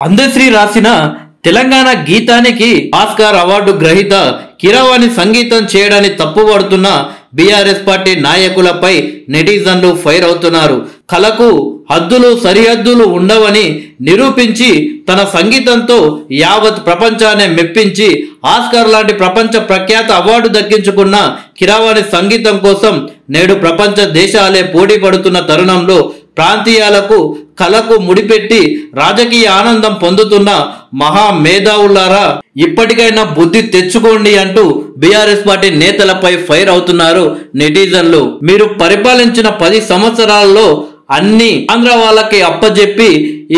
అందశ్రీ రాసిన Telangana గీతానికి Oscar award గ్రహీత కీరవాణి సంగీతం చేయడాన్ని తప్పుపడుతున్న బీఆర్ఎస్ పార్టీ నాయకులపై నెటిజన్లు ఫైర్ అవుతున్నారు. కళకు హద్దులు సరిహద్దులు ఉండవని నిరూపించి తన సంగీతంతో యావత్ ప్రపంచాన్ని మెప్పించి ఆస్కార్ లాంటి ప్రపంచ ప్రఖ్యాత అవార్డు దక్కించుకున్న కీరవాణి సంగీతం కోసం నేడు ప్రపంచ దేశాలే పోటీ పడుతున్న తరుణంలో ప్రాంతీయాలకు కళకు ముడిపెట్టి రాజకీయ ఆనందం పొందుతున్న మహా మేధావులారా ఇప్పటికైనా బుద్ధి తెచ్చుకోండి అంటూ బీఆర్ఎస్ పార్టీ నేతలపై ఫైర్ అవుతున్నారు నెటిజన్లు. మీరు పరిపాలించిన 10 సంవత్సరాల్లో అన్ని ఆంధ్ర వాళ్ళకి అప్పజెప్పి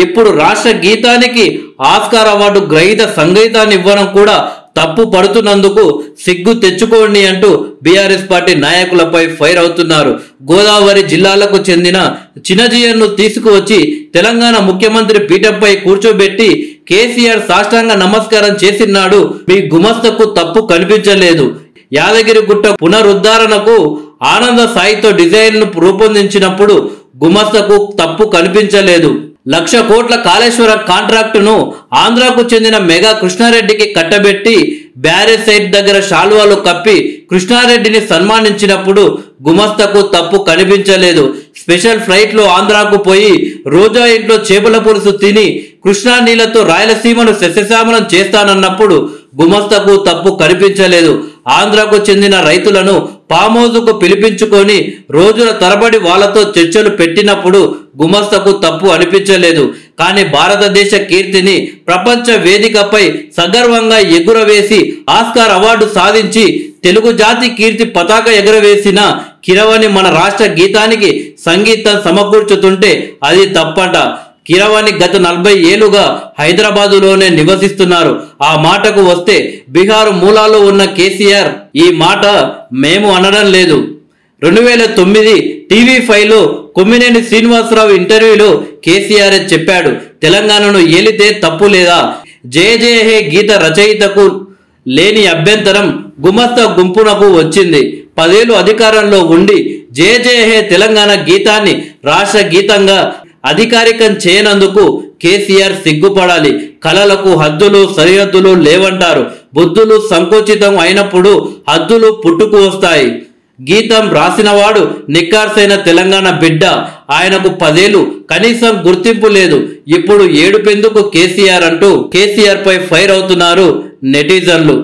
ఇప్పుడు రాష్ట్ర గీతానికి ఆస్కార్ అవార్డు గ్రహీత సంగీతాన్ని ఇవ్వడం కూడా తప్పు పడుతున్నందుకు సిగ్గు తెచ్చుకోండి అంటూ బీఆర్ఎస్ పార్టీ నాయకులపై ఫైర్ అవుతున్నారు. గోదావరి జిల్లాలకు చెందిన చిన్నజీయన్ను తీసుకువచ్చి తెలంగాణ ముఖ్యమంత్రి పీఠంపై కూర్చోబెట్టి కేసీఆర్ సాష్టాంగ నమస్కారం చేసినాడు. మీ గుమస్తకు తప్పు కనిపించలేదు. యాదగిరిగుట్ట పునరుద్ధరణకు ఆనంద సాయితో డిజైన్ ను రూపొందించినప్పుడు గుమస్తకు తప్పు కనిపించలేదు. 1,00,000 కోట్ల కాళేశ్వరం కాంట్రాక్టును ఆంధ్రాకు చెందిన మెగా కృష్ణారెడ్డికి కట్టబెట్టి బ్యారేజ్ సైట్ దగ్గర శాలువాలు కప్పి కృష్ణారెడ్డిని సన్మానించినప్పుడు గుమస్తకు తప్పు కనిపించలేదు. స్పెషల్ ఫ్లైట్ లో ఆంధ్రాకు పోయి రోజా ఇంట్లో చేపల పులుసు తిని కృష్ణా నీళ్లతో రాయలసీమను సస్యశ్యామలం చేస్తానన్నప్పుడు గుమస్తకు తప్పు కనిపించలేదు. ఆంధ్రాకు చెందిన రైతులను ఫామ్ హౌస్ కు పిలిపించుకొని రోజుల తరబడి వాళ్లతో చర్చలు పెట్టినప్పుడు గుమస్తకు తప్పు అనిపించలేదు. కానీ భారతదేశ కీర్తిని ప్రపంచ వేదికపై సగర్వంగా ఎగురవేసి ఆస్కార్ అవార్డు సాధించి తెలుగు జాతి కీర్తి పతాక ఎగురవేసిన కీరవాణి మన రాష్ట్ర గీతానికి సంగీతం సమకూర్చుతుంటే అది తప్పట. కీరవాణి గత 40 ఏళ్లుగా హైదరాబాదులోనే నివసిస్తున్నారు. ఆ మాటకు వస్తే బీహార్ మూలాల్లో ఉన్న కేసీఆర్ ఈ మాట మేము అనడం లేదు. 2009 TV5లో కొమ్మినేని శ్రీనివాసరావు ఇంటర్వ్యూలో కేసీఆర్ చెప్పాడు, తెలంగాణను ఏలితే తప్పు లేదా? జయ జయ హే గీత రచయితకు లేని అభ్యంతరం గుమస్తా గుంపునకు వచ్చింది. 10 ఏళ్లు అధికారంలో ఉండి జయ జయ హే తెలంగాణ గీతాన్ని రాష్ట్ర గీతంగా అధికారికం చేయనందుకు కేసీఆర్ సిగ్గుపడాలి. కళలకు హద్దులు సరిహద్దులు లేవంటారు. బుద్ధులు సంకుచితం అయినప్పుడు హద్దులు పుట్టుకు వస్తాయి. గీతం రాసినవాడు నిక్కార్సైన తెలంగాణ బిడ్డ. ఆయనకు 10 ఏళ్లు కనీసం గుర్తింపు లేదు. ఇప్పుడు ఏడుపెందుకు కేసీఆర్ అంటూ కేసీఆర్ పై ఫైర్ అవుతున్నారు నెటిజన్లు.